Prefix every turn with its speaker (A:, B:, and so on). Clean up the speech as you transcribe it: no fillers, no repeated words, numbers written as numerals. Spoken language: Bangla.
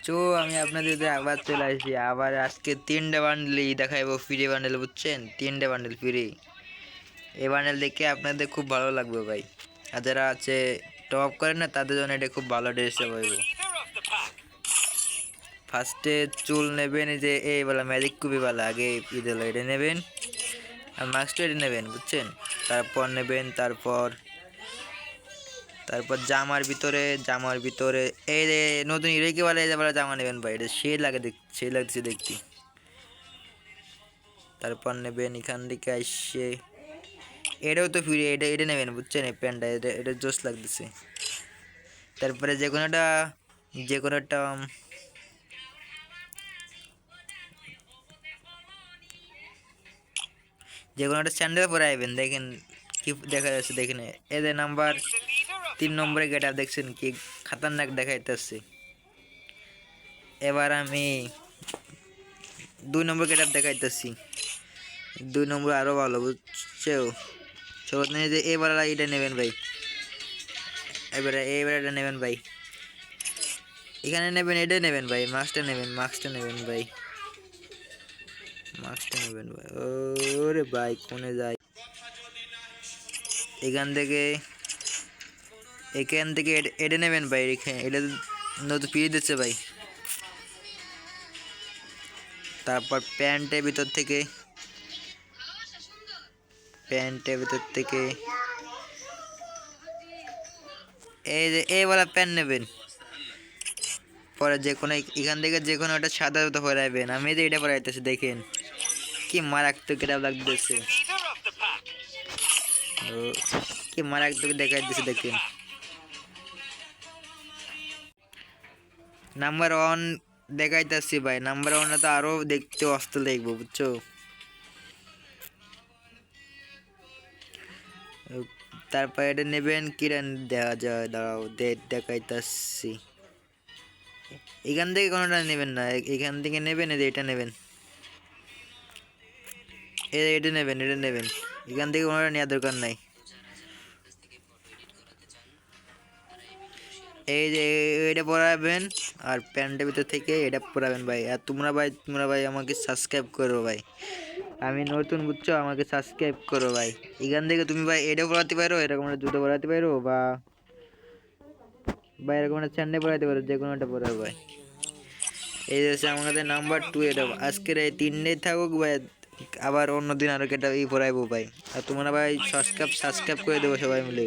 A: তো আমি আপনাদের আবার চলে আসি, আবার আজকে 3টে বান্ডেলই দেখাইবো, ফ্রি বান্ডেল, বুঝছেন? 3টে বান্ডেল ফ্রি। এই বান্ডেল দেখে আপনাদের খুব ভালো লাগবে ভাই, আর যারা আছে টপ করেন না তাদের জন্য এটা খুব ভালো ড্রেস পাইব। ফার্স্টে চুল নেবেন, এই যে এইবেলা ম্যাজিক কুপিওয়ালা, আগে ঈদেলা এটা নেবেন, আর মাস্কটা এটা নেবেন, বুঝছেন? তারপর নেবেন, তারপর তারপর জামার ভিতরে এই যে নতুন ইরেকিওয়ালা এই যে জামা নেবেন ভাই, এটা সেই লাগতেছে দেখতে। তারপর নেবেন এখান থেকে আসছে, এটাও তো ফ্রি, এটা এটা নেবেন, বুঝছেন? এই প্যান্টটা এটা এটা জোস লাগতেছে। তারপরে যে কোনো একটা যে কোনো একটা যে কোনো একটা স্যান্ডেল পরে আইবেন, দেখেন কি দেখা যাচ্ছে, দেখেন এদের নাম্বার 3 নম্বরে গেট আপ দেখছেন কি খাতারনাক দেখাইতেছে। এবার আমি 2 নম্বর গেট আপ দেখাইতেছি, 2 নম্বর আরো ভালো, বুঝছো? সবাই যে এবার এটা নেবেন ভাই, এবারে এটা নেবেন ভাই, এখানে নেবেন, এটা নেবেন ভাই, মাস্কটা নেবেন ভাই, মাস্কটা নেবেন ভাই। ওরে ভাই কোনে যায়, এখান থেকে এটা নেবেন ভাই, এটা নতুন ফ্রি দিচ্ছে ভাই। তারপর প্যান্টের ভিতর থেকে এই যে এইবেলা প্যান্ট নেবেন, পরে যে কোনো এখান থেকে যে কোনো একটা সাদা জুতো পরাইবেন। আমি যে এটা পরাইতেছি, দেখেন কি মারাত্মক এটা লাগতেছে, ও কি মারাত্মক দেখাইতেছে, দেখেন। নাম্বার 1 দেখাইতেছি ভাই, নাম্বার 1 তো আরো দেখতে অস্থির লাগবে, বুঝছো? তারপর এটা নেবেন, কিরান দেওয়া যায়, দাঁড়াও দেখাইতেছি। এখান থেকে কোনোটা নেবেন না, এখান থেকে নেবেন, এটা নেবেন, এটা নেবেন, এখান থেকে কোনোটা নেওয়ার দরকার নাই। এই যে এটা পরাবেন, আর প্যান্টের ভিতর থেকে এটা পরাবেন ভাই। আর তোমরা ভাই আমাকে সাবস্ক্রাইব করো ভাই, আমি নতুন, বুঝছো? আমাকে সাবস্ক্রাইব করো ভাই। এখান থেকে তুমি ভাই এটা পরাতে পারো, এরকম একটা জুতো পরাতে পারো, বা এরকম একটা স্যান্ডেল পরাতে পারো, যে কোনো একটা পরাবে ভাই। এই যে আমাদের নাম্বার 2, এটা আজকের এই 3টে থাকুক ভাই, আবার অন্যদিন আরো কেটা পরাইবো ভাই। আর তোমরা ভাই সাবস্ক্রাইব করে দেবো সবাই মিলে।